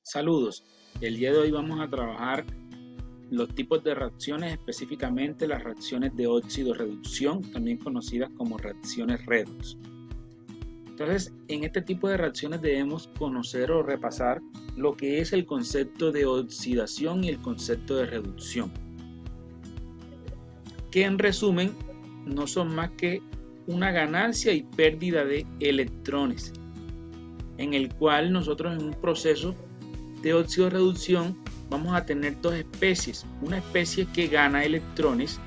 Saludos, el día de hoy vamos a trabajar los tipos de reacciones, específicamente las reacciones de óxido-reducción, también conocidas como reacciones redox. Entonces, en este tipo de reacciones debemos conocer o repasar lo que es el concepto de oxidación y el concepto de reducción, que en resumen no son más que una ganancia y pérdida de electrones, en el cual nosotros en un proceso de óxido-reducción vamos a tener dos especies, una especie que gana electrones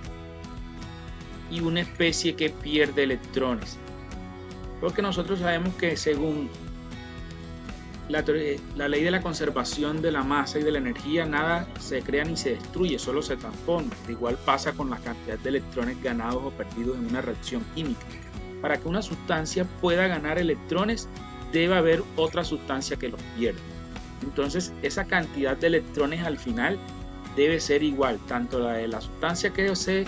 y una especie que pierde electrones, porque nosotros sabemos que según la ley de la conservación de la masa y de la energía, nada se crea ni se destruye, solo se transforma. Igual pasa con la cantidad de electrones ganados o perdidos en una reacción química. Para que una sustancia pueda ganar electrones, debe haber otra sustancia que los pierda. Entonces, esa cantidad de electrones al final debe ser igual, tanto la de la sustancia que se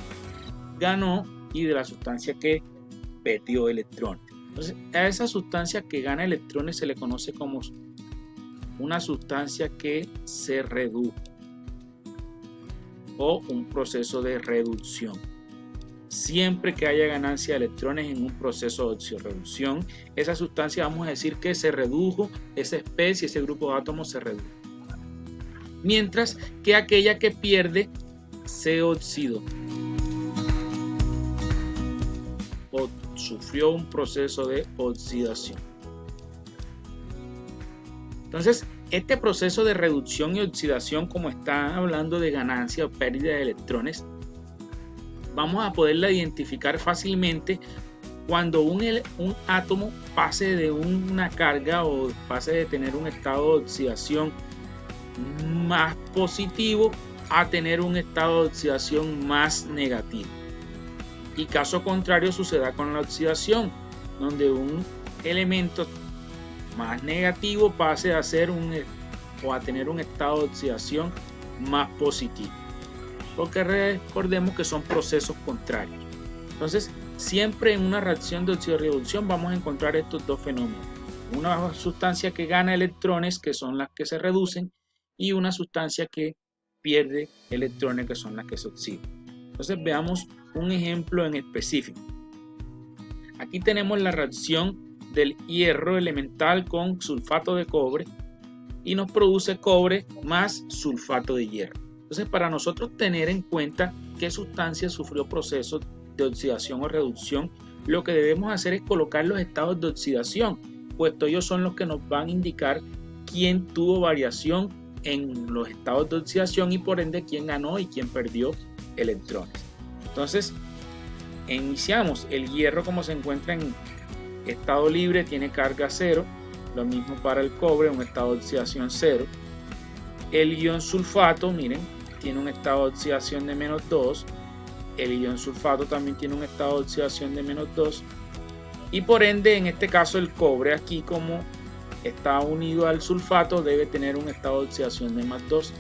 ganó y de la sustancia que perdió electrones. Entonces, a esa sustancia que gana electrones se le conoce como una sustancia que se redujo o un proceso de reducción. Siempre que haya ganancia de electrones en un proceso de oxidorreducción, esa sustancia vamos a decir que se redujo, esa especie, ese grupo de átomos se redujo. Mientras que aquella que pierde se oxidó o sufrió un proceso de oxidación. Entonces, este proceso de reducción y oxidación, como está hablando de ganancia o pérdida de electrones, vamos a poderla identificar fácilmente cuando un átomo pase de una carga o pase de tener un estado de oxidación más positivo a tener un estado de oxidación más negativo. Y caso contrario suceda con la oxidación, donde un elemento más negativo pase a ser o a tener un estado de oxidación más positivo, porque recordemos que son procesos contrarios. Entonces, siempre en una reacción de oxidorreducción vamos a encontrar estos dos fenómenos: una sustancia que gana electrones, que son las que se reducen, y una sustancia que pierde electrones, que son las que se oxidan. Entonces, veamos un ejemplo en específico. Aquí tenemos la reacción del hierro elemental con sulfato de cobre y nos produce cobre más sulfato de hierro. Entonces, para nosotros tener en cuenta qué sustancia sufrió procesos de oxidación o reducción, lo que debemos hacer es colocar los estados de oxidación, puesto ellos son los que nos van a indicar quién tuvo variación en los estados de oxidación y por ende quién ganó y quién perdió electrones. Entonces, iniciamos. El hierro, como se encuentra en estado libre, tiene carga 0, lo mismo para el cobre, un estado de oxidación 0. El ion sulfato, miren, tiene un estado de oxidación de menos 2, el ion sulfato también tiene un estado de oxidación de menos 2, y por ende en este caso el cobre, aquí como está unido al sulfato, debe tener un estado de oxidación de más 2,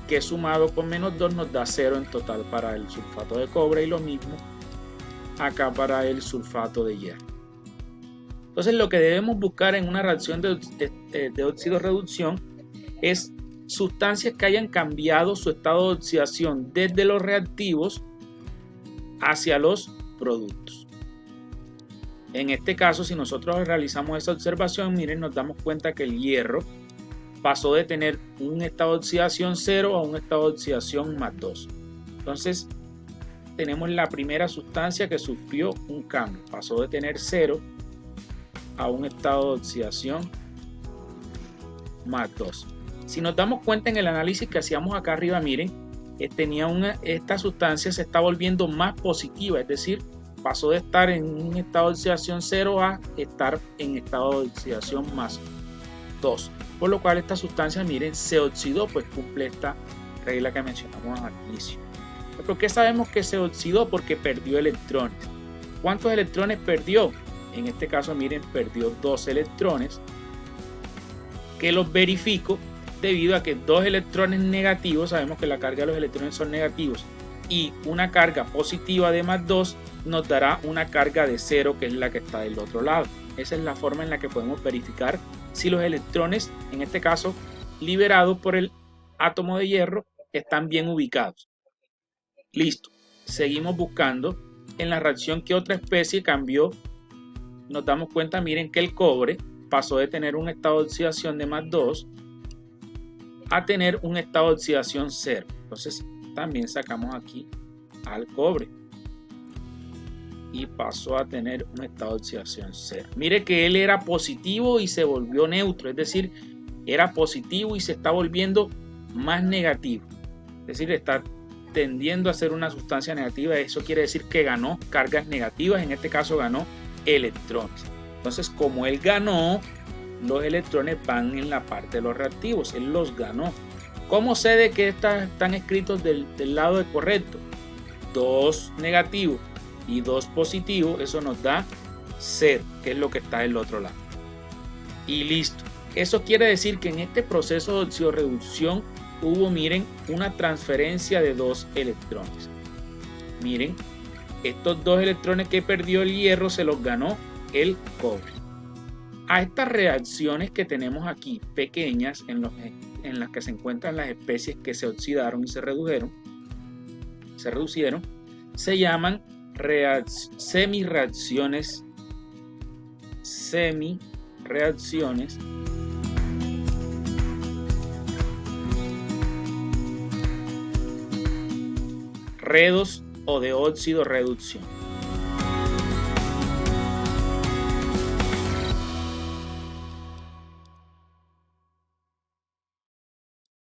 que sumado con menos 2 nos da 0 en total para el sulfato de cobre, y lo mismo acá para el sulfato de hierro. Entonces, lo que debemos buscar en una reacción de óxido-reducción es sustancias que hayan cambiado su estado de oxidación desde los reactivos hacia los productos. En este caso, si nosotros realizamos esa observación, miren, nos damos cuenta que el hierro pasó de tener un estado de oxidación 0 a un estado de oxidación más 2. Entonces, tenemos la primera sustancia que sufrió un cambio, pasó de tener 0 a un estado de oxidación más 2. Si nos damos cuenta en el análisis que hacíamos acá arriba, miren, esta sustancia se está volviendo más positiva, es decir, pasó de estar en un estado de oxidación 0 a estar en estado de oxidación más 2. Por lo cual esta sustancia, miren, se oxidó, pues cumple esta regla que mencionamos al inicio. ¿Por qué sabemos que se oxidó? Porque perdió electrones. ¿Cuántos electrones perdió? En este caso, miren, perdió 2 electrones, que los verifico debido a que 2 electrones negativos, sabemos que la carga de los electrones son negativos, y una carga positiva de más 2 nos dará una carga de 0, que es la que está del otro lado. Esa es la forma en la que podemos verificar si los electrones, en este caso liberados por el átomo de hierro están bien ubicados. Listo. Seguimos buscando en la reacción que otra especie cambió. Nos damos cuenta, miren que el cobre pasó de tener un estado de oxidación de +2 a tener un estado de oxidación 0. Entonces también sacamos aquí al cobre y pasó a tener un estado de oxidación 0. Mire que él era positivo y se volvió neutro, es decir, era positivo y se está volviendo más negativo. Es decir, está tendiendo a ser una sustancia negativa. Eso quiere decir que ganó cargas negativas, en este caso ganó electrones. Entonces, como él ganó, los electrones van en la parte de los reactivos, él los ganó. ¿Cómo sé de que están escritos del lado correcto? 2 negativos y 2 positivos, eso nos da 0, que es lo que está del otro lado. Y listo. Eso quiere decir que en este proceso de oxidorreducción hubo, miren, una transferencia de 2 electrones. Miren, estos 2 electrones que perdió el hierro se los ganó el cobre. A estas reacciones que tenemos aquí, pequeñas, en las que se encuentran las especies que se oxidaron y se reducieron, se llaman semireacciones redos o de óxido reducción.